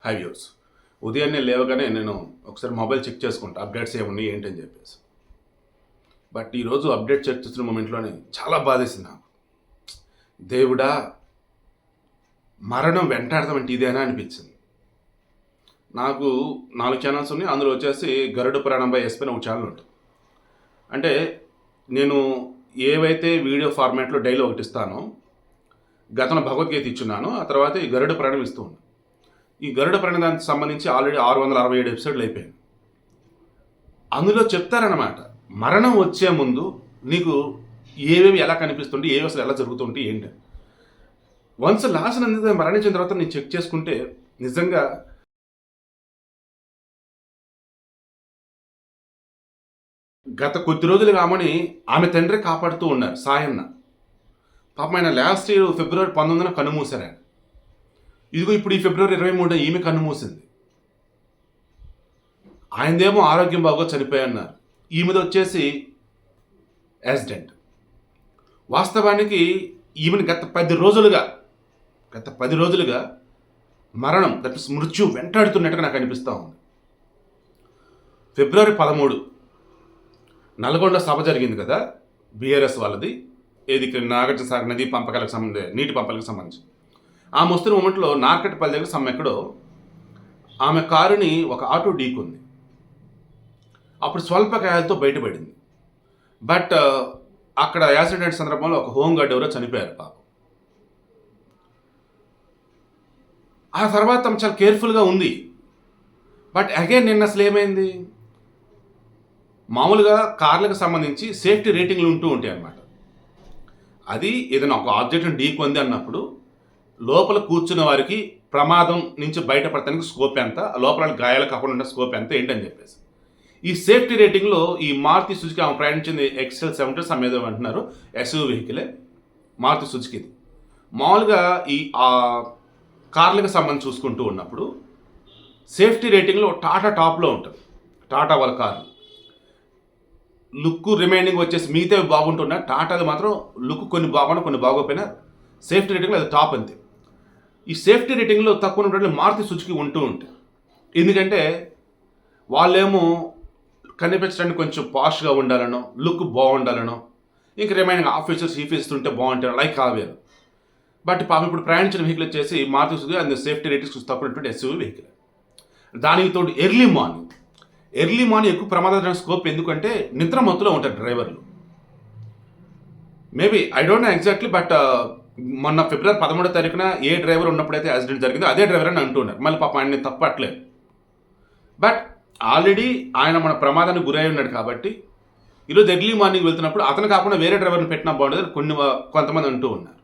High views. ఉదయాన్నే లేవగానే నేను ఒకసారి మొబైల్ చెక్ చేసుకుంటా అప్డేట్స్ ఏమున్నాయి ఏంటని చెప్పేసి. బట్ ఈరోజు అప్డేట్ చెక్ చేస్తున్న మూమెంట్లోనే చాలా బాధేసింది నాకు. దేవుడా, మరణం వెంటాడతామంటే ఇదేనా అనిపించింది నాకు. 4 ఛానల్స్ ఉన్నాయి, అందులో వచ్చేసి గరుడ పురాణం బై ఎస్పీ ఒక ఛానల్ ఉంటుంది. అంటే నేను ఏవైతే వీడియో ఫార్మాట్లో డైలీ ఒకటి ఇస్తానో, గతంలో భగవద్గీత ఇచ్చున్నాను, ఆ తర్వాత ఈ గరుడ పురాణం ఇస్తూ ఉన్నాను. ఈ గరుడ ప్రణానికి సంబంధించి ఆల్రెడీ 667 ఎపిసోడ్లు అయిపోయాయి. అందులో చెప్తారనమాట, మరణం వచ్చే ముందు నీకు ఏవేవి ఎలా కనిపిస్తుంటే, ఏవి అసలు ఎలా జరుగుతుంటే ఏంటి. వన్స్ లాస్ట్ నందు మరణించిన తర్వాత నేను చెక్ చేసుకుంటే నిజంగా గత కొద్ది రోజులుగా ఆమె తండ్రి కాపాడుతూ ఉన్నారు, సాయన్న. పాపం ఆయన లాస్ట్ ఇయర్ ఫిబ్రవరి 19న కన్నుమూశారు ఆయన. ఇదిగో ఇప్పుడు ఈ ఫిబ్రవరి 23న ఈమె కన్ను మూసింది. ఆయనదేమో ఆరోగ్యం బాగో చనిపోయన్నారు, ఈమెది వచ్చేసి యాక్సిడెంట్. వాస్తవానికి ఈమెను గత 10 రోజులుగా మరణం, దట్ ఇస్ మృత్యు వెంటాడుతున్నట్టుగా నాకు అనిపిస్తూ ఉంది. ఫిబ్రవరి 13 నల్గొండ సభ జరిగింది కదా, బీఆర్ఎస్ వాళ్ళది, ఏది నాగార్జున సాగర్ నది పంపకాలకు సంబంధించి, నీటి పంపకాలకు సంబంధించి. ఆ వస్తున్న మూమెంట్లో నార్కట్పల్లి దగ్గర సమ్మెక్కడో ఆమె కారుని ఒక ఆటో ఢీకుంది. అప్పుడు స్వల్ప గాయాలతో బయటపడింది. బట్ అక్కడ యాక్సిడెంట్ సందర్భంలో ఒక హోంగార్డ్ ఎవరో చనిపోయారు పాపం. ఆ తర్వాత చాలా కేర్ఫుల్గా ఉంది. బట్ అగైన్ నిన్న అసలు ఏమైంది, మామూలుగా కార్లకు సంబంధించి సేఫ్టీ రేటింగ్లు ఉంటూ ఉంటాయి అన్నమాట. అది ఏదైనా ఒక ఆబ్జెక్ట్ని ఢీకొంది అన్నప్పుడు లోపల కూర్చున్న వారికి ప్రమాదం నుంచి బయటపడటానికి స్కోప్ ఎంత, లోపల గాయాలు కాకుండా ఉండే స్కోప్ ఎంత ఏంటని చెప్పేసి ఈ సేఫ్టీ రేటింగ్లో ఈ మారుతి సుజుకి ఆమె ప్రయాణించింది XL 70 సమేదో అంటున్నారు, ఎస్యూవీ వెహికలే మారుతి సుజుకిది. మామూలుగా ఈ కార్లకు సంబంధించి చూసుకుంటూ ఉన్నప్పుడు సేఫ్టీ రేటింగ్లో టాటా టాప్లో ఉంటుంది. టాటా వాళ్ళ కారు లుక్ రిమైనింగ్ వచ్చేసి మిగతా బాగుంటున్నా, టాటాది మాత్రం లుక్ కొన్ని బాగున్నా కొన్ని బాగోపోయినా సేఫ్టీ రేటింగ్లో అది టాప్ అంతే. ఈ సేఫ్టీ రేటింగ్లో తక్కువ ఉన్నటువంటి మారుతి సుజుకి ఉంటూ ఉంటాయి. ఎందుకంటే వాళ్ళేమో కనిపించడానికి కొంచెం పాష్గా ఉండాలనో, లుక్ బాగుండాలనో, ఇంక రిమైనింగ్ ఆఫీసర్స్ ఈ ఫీచర్స్ ఉంటే బాగుంటారు, లైక్ కావేరు. బట్ పాపం ఇప్పుడు ప్రయాణించిన వెహికల్ వచ్చేసి మారుతి సుజుకి అది సేఫ్టీ రేటింగ్స్ తక్కువటువంటి ఎస్యూవీ వెహికల్. దానికి తోడు ఎర్లీ మార్నింగ్ ఎక్కువ ప్రమాదకరమైన స్కోప్. ఎందుకంటే నిద్ర మత్తులో ఉంటారు డ్రైవర్లు. Maybe I don't know exactly, but మొన్న ఫిబ్రవరి 13వ తారీఖున ఏ డ్రైవర్ ఉన్నప్పుడైతే యాక్సిడెంట్ జరిగిందో అదే డ్రైవర్ అని అంటున్నారు. మళ్ళీ పాప ఆయన తప్పట్లేదు. బట్ ఆల్రెడీ ఆయన మన ప్రమాదానికి గురై ఉన్నాడు కాబట్టి ఈరోజు ఎర్లీ మార్నింగ్ వెళ్తున్నప్పుడు అతను కాకుండా వేరే డ్రైవర్ని పెట్టినా బాగుండదు కొంతమంది అంటూ ఉన్నారు.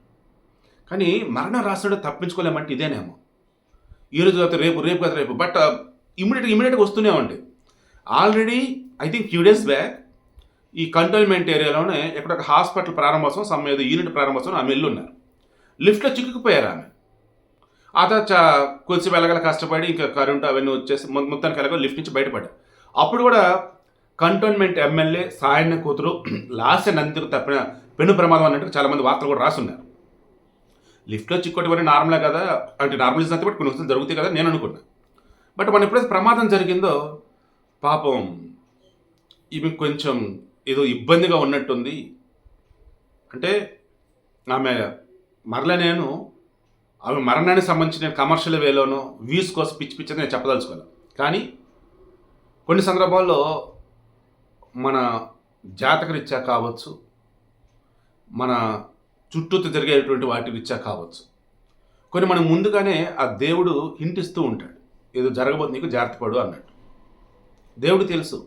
కానీ మరణం రాసినట్టు తప్పించుకోలేమంటే ఇదేనేమో. ఈరోజు కాదు రేపు బట్ ఇమీడియట్గా వస్తూనే ఉంటాయి. Already I think few days back ఈ కంటోన్మెంట్ ఏరియాలోనే ఎక్కడ ఒక హాస్పిటల్ ప్రారంభోత్సవం, ఏదో యూనిట్ ప్రారంభోత్సవం ఆమె ఉన్నారు. లిఫ్ట్లో చిక్కుకుపోయారు ఆమె. ఆ తర్వాత కొంచెం వెళ్ళగల కష్టపడి ఇంకా కరెంట్ అవన్నీ వచ్చేసి మొత్తానికి వెళ్ళగా లిఫ్ట్ నుంచి బయటపడ్డారు. అప్పుడు కూడా కంటోన్మెంట్ ఎమ్మెల్యే సాయన్న కూతురు లాస్ట్ నందుకు తప్పిన పెను ప్రమాదం అన్నట్టు చాలామంది వార్తలు కూడా రాసున్నారు. లిఫ్ట్లో చిక్కోటి నార్మలే కదా, అంటే నార్మల్ అంతా బట్టి కొన్ని వస్తువులు జరుగుతాయి కదా నేను అనుకున్నా. బట్ మన ఎప్పుడైతే ప్రమాదం జరిగిందో పాపం ఇవి కొంచెం ఏదో ఇబ్బందిగా ఉన్నట్టుంది. అంటే ఆమె ఆమె మరణానికి సంబంధించిన కమర్షియల్ వేలోనో వ్యూస్ కోసం పిచ్చి నేను చెప్పదలుచుకోను. కానీ కొన్ని సందర్భాల్లో మన జాతకరీత్యా కావచ్చు, మన చుట్టూ జరిగేటువంటి వాటి రీత్యా కావచ్చు, కొన్ని మనం ముందుగానే ఆ దేవుడు హింట్ ఇస్తూ ఉంటాడు, ఏదో జరగబోతుంది నీకు జాగ్రత్త పడు అన్నట్టు. దేవుడు తెలుసు,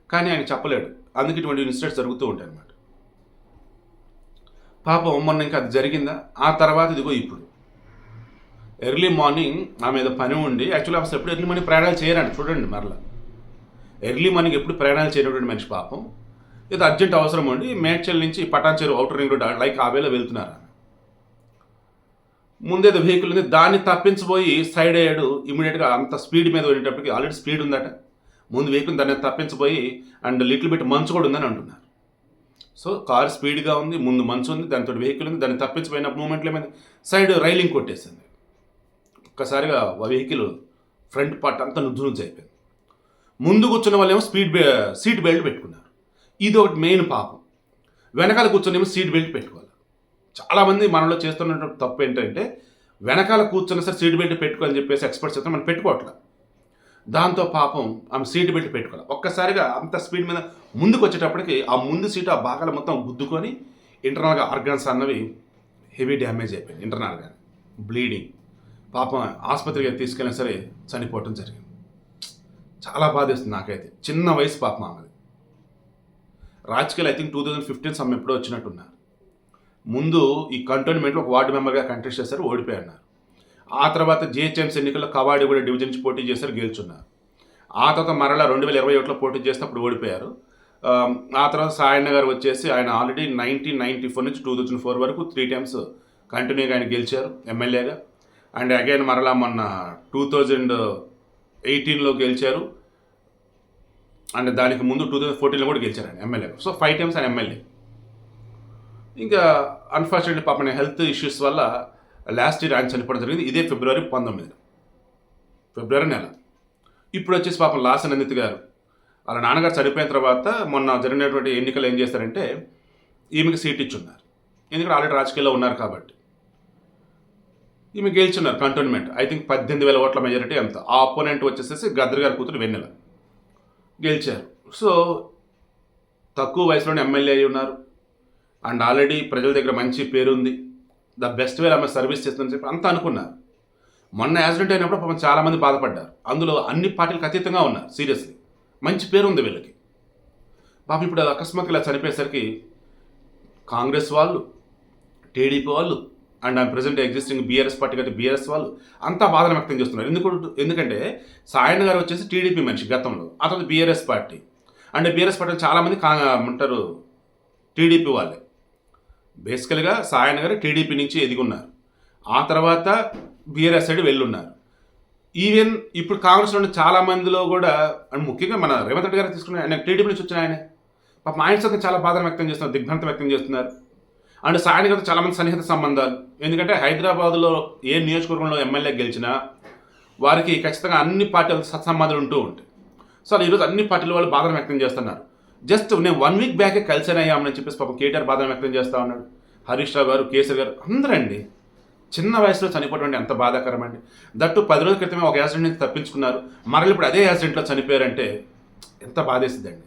కానీ ఆయన చెప్పలేడు. అందుకే ఇటువంటి ఇన్సిడెంట్స్ జరుగుతూ ఉంటాయి అన్నమాట. పాపం మొన్న ఇంకా అది జరిగిందా, ఆ తర్వాత ఇదిగో ఇప్పుడు ఎర్లీ మార్నింగ్ ఆమె ఏదో పని ఉండి, యాక్చువల్లీ అసలు ఎప్పుడు ఎర్లీ మార్నింగ్ ప్రయాణాలు చేయరండి. చూడండి, మరలా ఎర్లీ మార్నింగ్ ఎప్పుడు ప్రయాణాలు చేయనటువంటి మనిషి పాపం ఏదో అర్జెంట్ అవసరం ఉండి మేడ్చల్ నుంచి Patancheru outer ring road like ఆ వేలో వెళ్తున్నారు. ముందేదో వెహికల్ ఉంది, దాన్ని తప్పించబోయి సైడ్ అయ్యాడు. ఇమీడియట్గా అంత స్పీడ్ మీద వెళ్ళేటప్పటికి ఆల్రెడీ స్పీడ్ ఉందట, ముందు వెహికల్ దాన్ని తప్పించబోయి అండ్ లిటిల్ బిట్ మంచు కూడా ఉందని అంటున్నారు. సో కారు స్పీడ్గా ఉంది, ముందు మంచు ఉంది, దానితో వెహికల్ ఉంది, దాన్ని తప్పించిపోయిన మూమెంట్లో ఏమైంది, సైడ్ రైలింగ్ కొట్టేసింది. ఒక్కసారిగా వెహికల్ ఫ్రంట్ పార్ట్ అంతా నుజ్జు నుజ్జు అయిపోయింది. ముందు కూర్చున్న వాళ్ళేమో సీట్ బెల్ట్ పెట్టుకున్నారు. ఇది ఒకటి మెయిన్ పాపం. వెనకాల కూర్చొనేమో సీట్ బెల్ట్ పెట్టుకోవాలి. చాలామంది మనలో చేస్తున్న తప్పు ఏంటంటే వెనకాల కూర్చున్న సరే సీట్ బెల్ట్ పెట్టుకోవాలని చెప్పేసి ఎక్స్పర్ట్స్ అయితే మనం పెట్టుకోవట్లేదు. దాంతో పాపం ఆమె సీట్ బెల్ట్ పెట్టుకోవాలి. ఒక్కసారిగా అంత స్పీడ్ మీద ముందుకు వచ్చేటప్పటికి ఆ ముందు సీటు ఆ భాగాలు మొత్తం గుద్దుకొని ఇంటర్నల్గా ఆర్గాన్స్ అన్నవి హెవీ డ్యామేజ్ అయిపోయింది. ఇంటర్నల్గా బ్లీడింగ్. పాపం ఆసుపత్రికి తీసుకెళ్ళినా సరే చనిపోవటం జరిగింది. చాలా బాధేస్తుంది నాకైతే. చిన్న వయసు పాపం ఆమెది. రాజకీయాలు ఐ థింక్ 2015 సమ్ ఎప్పుడో వచ్చినట్టున్నారు. ముందు ఈ కంటోన్మెంట్లో ఒక వార్డు మెంబర్గా కంటెస్ట్ చేశారు, ఓడిపోయారు. ఆ తర్వాత జిహెచ్ఎంసీ ఎన్నికల్లో కవాడిగూడ డివిజన్ నుంచి పోటీ చేశారు, గెలుచున్నారు. ఆ తర్వాత మరలా 2021లో పోటీ చేస్తే అప్పుడు ఓడిపోయారు. ఆ తర్వాత సాయన్న గారు వచ్చేసి ఆయన ఆల్రెడీ 1994 నుంచి 2004 వరకు 3 times కంటిన్యూగా ఆయన గెలిచారు ఎమ్మెల్యేగా. అండ్ అగైన్ మరలా మొన్న 2018లో గెలిచారు. అండ్ దానికి ముందు 2014లో కూడా గెలిచారు ఆయన ఎమ్మెల్యేగా. సో 5 times ఆయన ఎమ్మెల్యే. ఇంకా అన్ఫార్చునేట్లీ పాపం హెల్త్ ఇష్యూస్ వల్ల లాస్ట్ ఇయర్ ఆయన చనిపోవడం జరిగింది. ఇదే ఫిబ్రవరి 19, ఫిబ్రవరి నెల. ఇప్పుడు వచ్చేసి పాపం లాసన్ నందిత్ గారు వాళ్ళ నాన్నగారు చనిపోయిన తర్వాత మొన్న జరిగినటువంటి ఎన్నికలు ఏం చేస్తారంటే ఈమెకి సీట్ ఇచ్చున్నారు. ఎందుకంటే ఆల్రెడీ రాజకీయాల్లో ఉన్నారు కాబట్టి. ఈమె గెలిచున్నారు కంటోన్మెంట్. ఐ థింక్ 18,000 ఓట్ల మెజారిటీ అంత. ఆ అపోనెంట్ వచ్చేసేసి గద్దర్ గారి కూతురు వెన్నెల గెలిచారు. సో తక్కువ వయసులోనే ఎమ్మెల్యే అయి ఉన్నారు. అండ్ ఆల్రెడీ ప్రజల దగ్గర మంచి పేరుంది. ద బెస్ట్ వే ఆమె సర్వీస్ చేస్తుందని చెప్పి అంతా అనుకున్నారు. మొన్న యాక్సిడెంట్ అయినప్పుడు పాపం చాలామంది బాధపడ్డారు. అందులో అన్ని పార్టీలకు అతీతంగా ఉన్నారు. సీరియస్లీ మంచి పేరు ఉంది వీళ్ళకి. పాపం ఇప్పుడు అకస్మాత్తుగా ఇలా చనిపోయేసరికి కాంగ్రెస్ వాళ్ళు, టీడీపీ వాళ్ళు and present existing BRS party కంటే బీఆర్ఎస్ వాళ్ళు అంతా బాధను వ్యక్తం చేస్తున్నారు. ఎందుకంటే సాయన్న గారు వచ్చేసి టీడీపీ మనిషి గతంలో, ఆ తర్వాత BRS party. And BRS party చాలామంది ఉంటారు టీడీపీ వాళ్ళే. బేసికల్గా సాయన్న గారు టీడీపీ నుంచి ఎదిగున్నారు. ఆ తర్వాత బీఆర్ఎస్ సైడ్ వెళ్ళున్నారు. ఈవెన్ ఇప్పుడు కాంగ్రెస్లో ఉన్న చాలా మందిలో కూడా అండ్ ముఖ్యంగా మన రేవంత్ రెడ్డి గారు తీసుకున్న ఆయన టీడీపీ నుంచి వచ్చిన ఆయన పాపం ఆయన సొంతం చాలా బాధను వ్యక్తం చేస్తున్నారు, దిగ్భ్రాంతి వ్యక్తం చేస్తున్నారు. అండ్ సాయన్న గారితో చాలామంది సన్నిహిత సంబంధాలు. ఎందుకంటే హైదరాబాద్లో ఏ నియోజకవర్గంలో ఎమ్మెల్యే గెలిచినా వారికి ఖచ్చితంగా అన్ని పార్టీల సత్సంబంధాలు ఉంటూ ఉంటాయి. సో అలా ఈరోజు అన్ని పార్టీల వాళ్ళు బాధను వ్యక్తం చేస్తున్నారు. జస్ట్ నేను 1 week బ్యాకే కలిసినయ్యామని చెప్పేసి పాపం కేటీఆర్ బాధను వ్యక్తం చేస్తూ ఉన్నాడు. హరీష్ రావు గారు, కేసీఆర్ గారు అందరండి చిన్న వయసులో చనిపోవడం ఎంత బాధాకరం అండి. దట్టు 10 రోజుల క్రితమే ఒక యాక్సిడెంట్ నుంచి తప్పించుకున్నారు, మరలు ఇప్పుడు అదే యాక్సిడెంట్లో చనిపోయారంటే ఎంత బాధేసిందండి.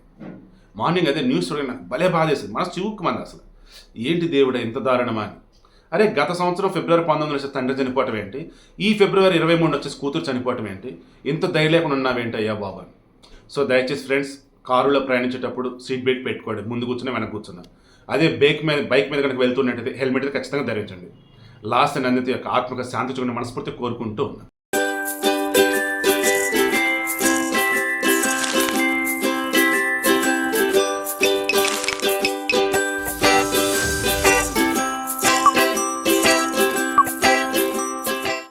మార్నింగ్ అదే న్యూస్ చూడగా నాకు భలే బాధేసింది. మనసు చివుక్కుమంది అసలు. ఏంటి దేవుడా ఇంత దారుణమా అని. అరే గత సంవత్సరం ఫిబ్రవరి 19 వచ్చేసి తండ్రి చనిపోవటం ఏంటి, ఈ ఫిబ్రవరి 23 వచ్చేసి కూతురు చనిపోవటం ఏంటి, ఇంత ధైర్యం లేకుండా ఉన్నావేంటి అయ్యా బాబా. సో దయచేసి ఫ్రెండ్స్ కారులో ప్రయాణించేటప్పుడు సీట్ బెల్ట్ పెట్టుకోండి. ముందు కూర్చున్నా వెనక కూర్చున్నా. అదే బైక్ మీద కనుక వెళ్తున్నట్టయితే హెల్మెట్ అయితే ఖచ్చితంగా ధరించండి. లాస్ట్ నందిత యొక్క ఆత్మక శాంతి చూడండి మనస్ఫూర్తి కోరుకుంటూ ఉన్నాను.